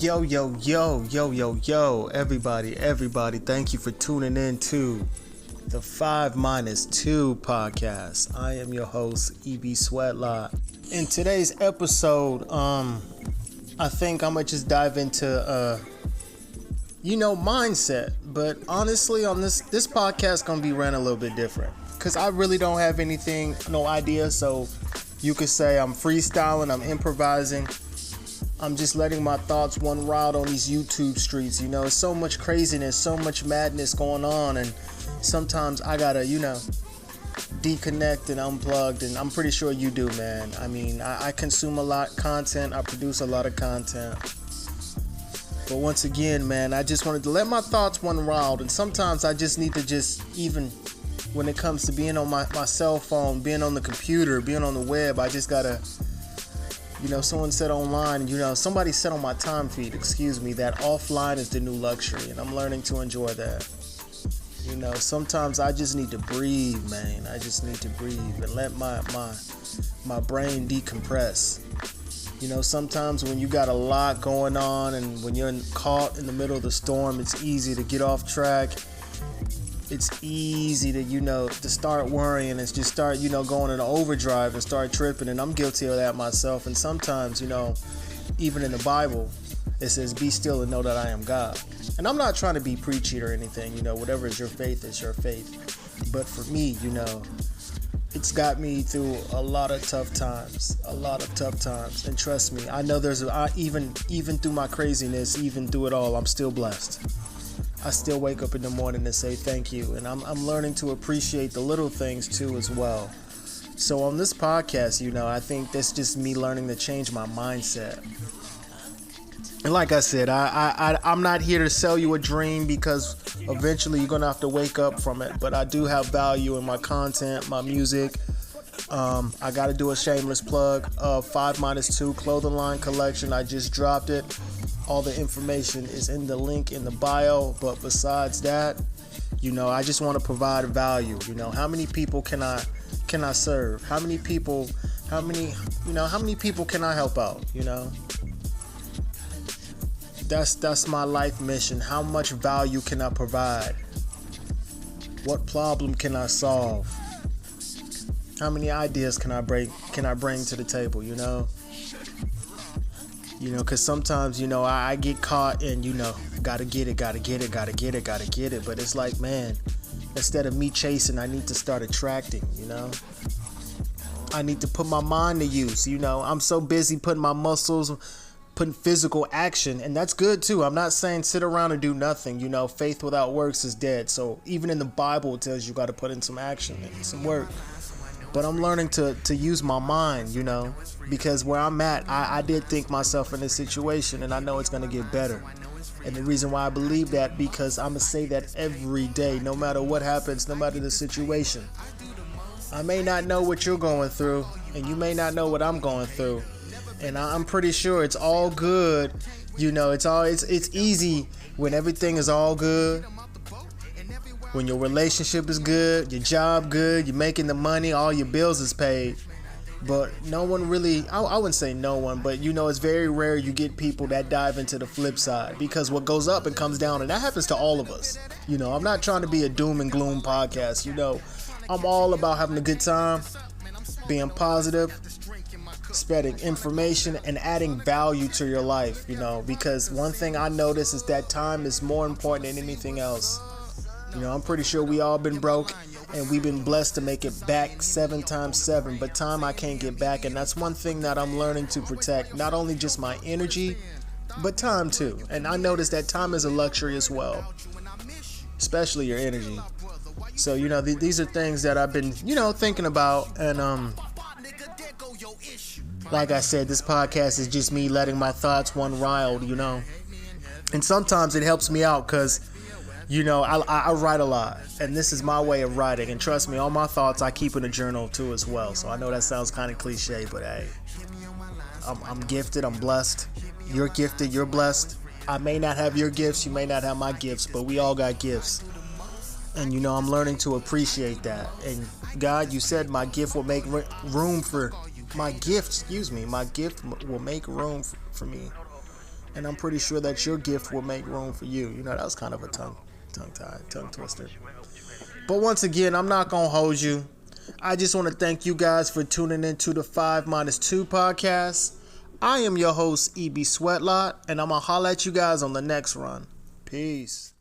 Yo, everybody, thank you for tuning in to the 5minusTwo podcast. I am your host, EBSweatlot. In today's episode, I think I'm gonna just dive into, mindset. But honestly, on this podcast gonna be ran a little bit different. Because I really don't have no idea, so you could say I'm freestyling, I'm improvising. I'm just letting my thoughts run wild on these YouTube streets. So much craziness, so much madness going on, and sometimes I gotta, deconnect and unplug, and I'm pretty sure you do, man. I mean, I consume a lot of content, I produce a lot of content. But once again, man, I just wanted to let my thoughts run wild, and sometimes I just need to even when it comes to being on my cell phone, being on the computer, being on the web, I just gotta, someone said online, somebody said on my time feed, that offline is the new luxury, and I'm learning to enjoy that. Sometimes I just need to breathe, man. I just need to breathe and let my brain decompress. Sometimes when you got a lot going on and when you're caught in the middle of the storm, it's easy to get off track. It's easy to start worrying and just start, going into overdrive and start tripping. And I'm guilty of that myself. And sometimes, even in the Bible, it says, be still and know that I am God. And I'm not trying to be preachy or anything, whatever is your faith is your faith. But for me, it's got me through a lot of tough times. And trust me, I know even through my craziness, even through it all, I'm still blessed. I still wake up in the morning and say thank you. And I'm learning to appreciate the little things too as well. So on this podcast, I think that's just me learning to change my mindset. And like I said, I'm not here to sell you a dream, because eventually you're going to have to wake up from it. But I do have value in my content, my music. I got to do a shameless plug of 5minusTwo clothing line collection. I just dropped it. All the information is in the link in the bio. But besides that, I just want to provide value. How many people can I serve? How many people can I help out? That's my life mission. How much value can I provide? What problem can I solve? How many ideas can I bring to the table? Because sometimes I get caught in gotta get it. But it's like, man, instead of me chasing, I need to start attracting. I need to put my mind to use. I'm so busy putting my muscles, putting physical action, and that's good too. I'm not saying sit around and do nothing. Faith without works is dead. So even in the Bible, it tells you got to put in some action and some work. But I'm learning to use my mind, because where I'm at, I did think myself in this situation, and I know it's going to get better. And the reason why I believe that, because I'm going to say that every day, no matter what happens, no matter the situation. I may not know what you're going through, and you may not know what I'm going through. And I'm pretty sure it's all good. It's easy when everything is all good. When your relationship is good, your job good, you're making the money, all your bills is paid. But no one really, I wouldn't say no one, but it's very rare you get people that dive into the flip side, because what goes up and comes down, and that happens to all of us. I'm not trying to be a doom and gloom podcast. I'm all about having a good time, being positive, spreading information, and adding value to your life, because one thing I notice is that time is more important than anything else. I'm pretty sure we all been broke, and we've been blessed to make it back 7 times 7, but time I can't get back, and that's one thing that I'm learning to protect, not only just my energy, but time too. And I noticed that time is a luxury as well, especially your energy. So, these are things that I've been, thinking about, and like I said, this podcast is just me letting my thoughts run wild, and sometimes it helps me out, because I write a lot, and this is my way of writing. And trust me, all my thoughts I keep in a journal too as well. So I know that sounds kind of cliche, but hey, I'm gifted, I'm blessed. You're gifted, you're blessed. I may not have your gifts, you may not have my gifts, but we all got gifts. And I'm learning to appreciate that. And God, you said my gift will make room for my gift will make room for me. And I'm pretty sure that your gift will make room for you. You know, that was kind of a tongue twister. But once again, I'm not going to hold you. I just want to thank you guys for tuning into the 5minusTwo podcast. I am your host, EBSweatlot, and I'm going to holler at you guys on the next run. Peace.